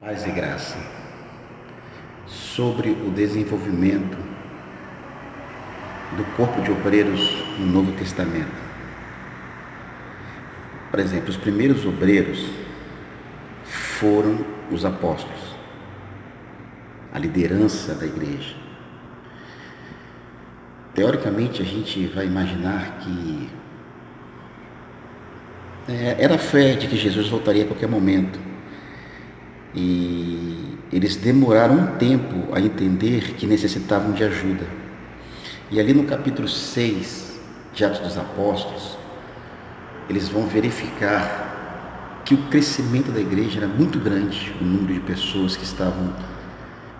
Paz e graça sobre o desenvolvimento do corpo de obreiros no Novo Testamento. Por exemplo, os primeiros obreiros foram os apóstolos, a liderança da igreja. Teoricamente, a gente vai imaginar que era a fé de que Jesus voltaria a qualquer momento. E eles demoraram um tempo a entender que necessitavam de ajuda. E ali no capítulo 6 de Atos dos Apóstolos, eles vão verificar que o crescimento da igreja era muito grande, o número de pessoas que estavam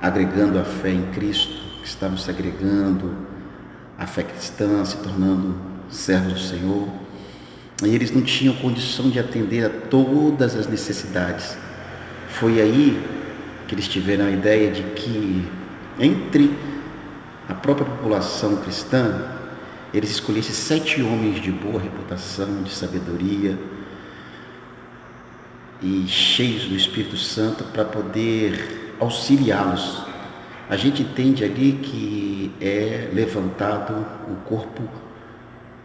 agregando a fé em Cristo, que estavam se agregando à fé cristã, se tornando servos do Senhor. E eles não tinham condição de atender a todas as necessidades. Foi aí que eles tiveram a ideia de que entre a própria população cristã, eles escolhessem 7 homens de boa reputação, de sabedoria e cheios do Espírito Santo para poder auxiliá-los. A gente entende ali que é levantado o corpo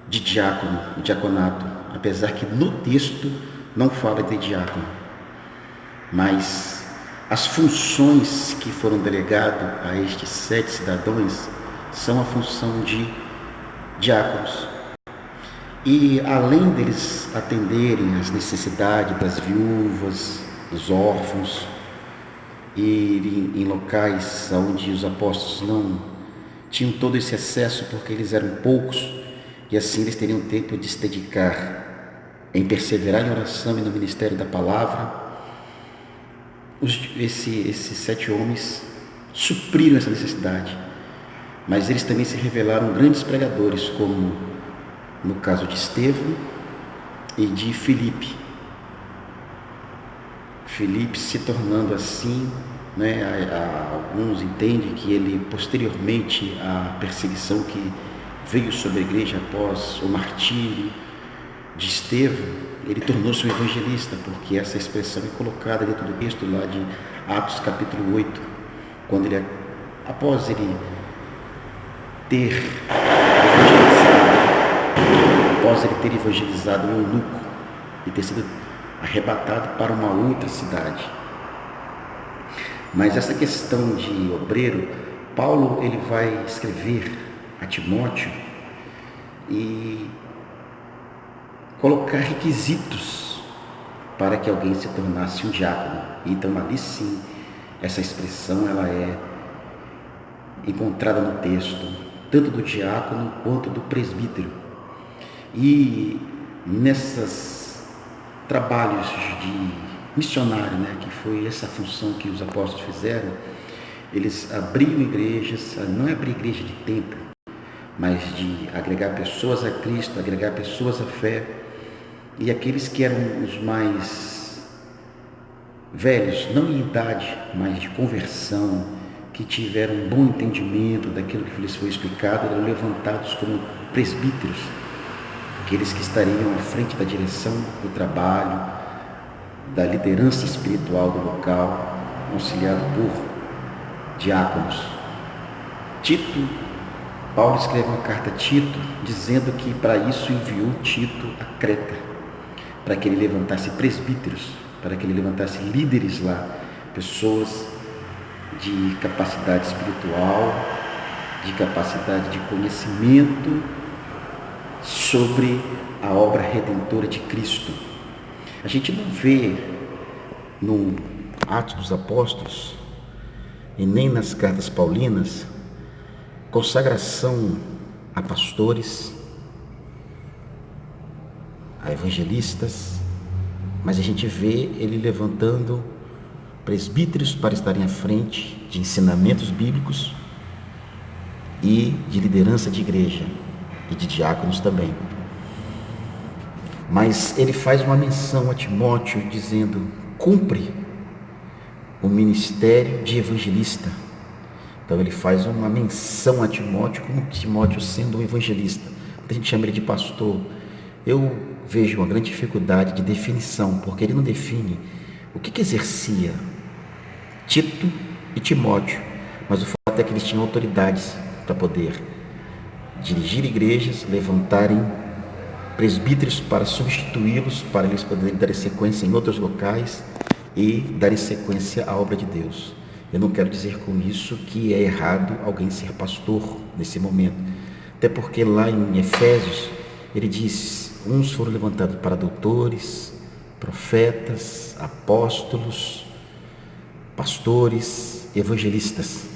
de diácono, o diaconato, apesar que no texto não fala de diácono, mas as funções que foram delegadas a estes 7 cidadãos são a função de diáconos. E além deles atenderem às necessidades das viúvas, dos órfãos, e em locais onde os apóstolos não tinham todo esse acesso porque eles eram poucos, e assim eles teriam tempo de se dedicar em perseverar em oração e no ministério da palavra, esses 7 homens supriram essa necessidade. Mas eles também se revelaram grandes pregadores, como no caso de Estevão e de Filipe. Filipe se tornando assim, alguns entendem que ele, posteriormente à perseguição que veio sobre a igreja após o martírio de Estevão, ele tornou-se um evangelista, porque essa expressão é colocada dentro do texto lá de Atos capítulo 8, quando ele, após ele ter evangelizado um eunuco e ter sido arrebatado para uma outra cidade. Mas essa questão de obreiro, Paulo ele vai escrever a Timóteo e colocar requisitos para que alguém se tornasse um diácono. Então ali sim, essa expressão ela é encontrada no texto, tanto do diácono quanto do presbítero. E nesses trabalhos de missionário, que foi essa função que os apóstolos fizeram, eles abriam igrejas, não é abrir igreja de templo, mas de agregar pessoas a Cristo, agregar pessoas à fé. E aqueles que eram os mais velhos, não em idade, mas de conversão, que tiveram um bom entendimento daquilo que lhes foi explicado, eram levantados como presbíteros, aqueles que estariam à frente da direção do trabalho, da liderança espiritual do local, auxiliado por diáconos. Paulo escreve uma carta a Tito, dizendo que para isso enviou Tito a Creta, para que ele levantasse presbíteros, para que ele levantasse líderes lá, pessoas de capacidade espiritual, de capacidade de conhecimento sobre a obra redentora de Cristo. A gente não vê no Atos dos Apóstolos e nem nas cartas paulinas consagração a pastores, a evangelistas, mas a gente vê ele levantando presbíteros para estarem à frente de ensinamentos bíblicos e de liderança de igreja e de diáconos também. Mas ele faz uma menção a Timóteo dizendo: cumpre o ministério de evangelista. Então ele faz uma menção a Timóteo como Timóteo sendo um evangelista. A gente chama ele de pastor. Eu vejo uma grande dificuldade de definição, porque ele não define o que exercia Tito e Timóteo, mas o fato é que eles tinham autoridades para poder dirigir igrejas, levantarem presbíteros para substituí-los, para eles poderem dar sequência em outros locais e darem sequência à obra de Deus. Eu não quero dizer com isso que é errado alguém ser pastor nesse momento, até porque lá em Efésios ele diz: uns foram levantados para doutores, profetas, apóstolos, pastores, evangelistas.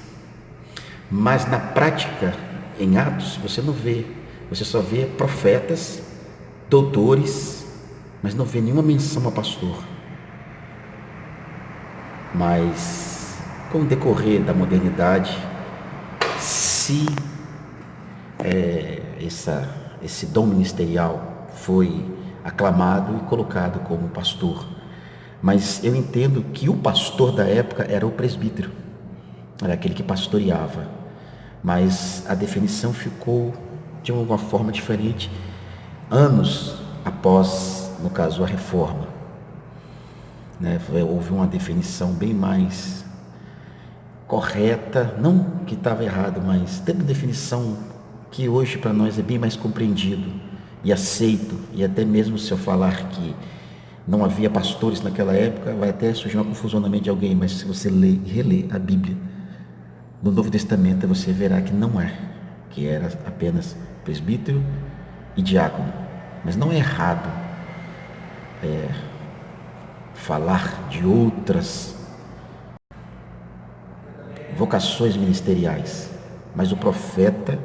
Mas na prática, em Atos, você não vê, você só vê profetas, doutores, mas não vê nenhuma menção a pastor. Mas com o decorrer da modernidade, se esse dom ministerial foi aclamado e colocado como pastor, mas eu entendo que o pastor da época era o presbítero, era aquele que pastoreava, mas a definição ficou de uma forma diferente anos após, no caso, a reforma, né? Houve uma definição bem mais correta, não que estava errado, mas teve uma definição que hoje para nós é bem mais compreendido e aceito, e até mesmo se eu falar que não havia pastores naquela época, vai até surgir uma confusão na mente de alguém, mas se você ler e reler a Bíblia no Novo Testamento, você verá que não é, que era apenas presbítero e diácono. Mas não é errado falar de outras vocações ministeriais, mas o profeta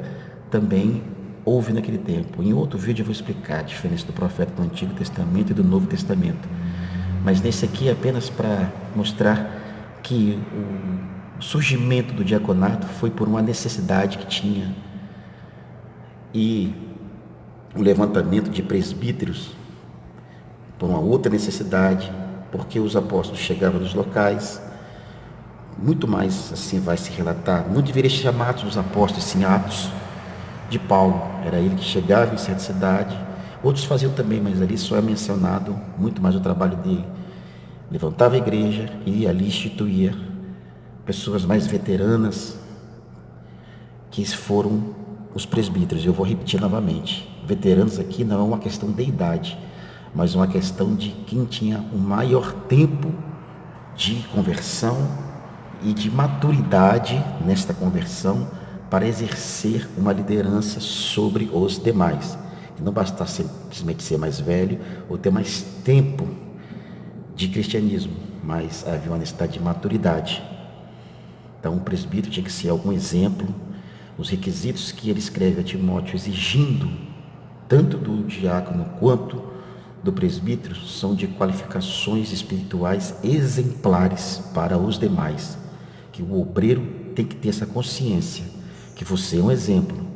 também houve naquele tempo. Em outro vídeo eu vou explicar a diferença do profeta do Antigo Testamento e do Novo Testamento, mas nesse aqui é apenas para mostrar que o surgimento do diaconato foi por uma necessidade que tinha, e o levantamento de presbíteros por uma outra necessidade, porque os apóstolos chegavam nos locais. Muito mais assim vai se relatar, não deveria chamar os apóstolos, sim, Atos de Paulo, era ele que chegava em certa cidade, outros faziam também, mas ali só é mencionado muito mais o trabalho dele. Levantava a igreja e ali instituía pessoas mais veteranas, que foram os presbíteros. Eu vou repetir novamente, veteranos aqui não é uma questão de idade, mas uma questão de quem tinha um maior tempo de conversão e de maturidade nesta conversão para exercer uma liderança sobre os demais. E não basta simplesmente ser mais velho ou ter mais tempo de cristianismo, mas havia uma necessidade de maturidade. Então o presbítero tinha que ser algum exemplo. Os requisitos que ele escreve a Timóteo, exigindo tanto do diácono quanto do presbítero, são de qualificações espirituais exemplares para os demais, que o obreiro tem que ter essa consciência, que você é um exemplo.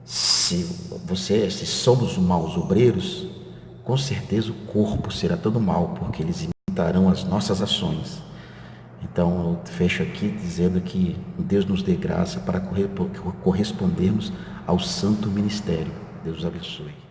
Se somos maus obreiros, com certeza o corpo será todo mal, porque eles imitarão as nossas ações. Então eu fecho aqui dizendo que Deus nos dê graça para correspondermos ao santo ministério. Deus os abençoe.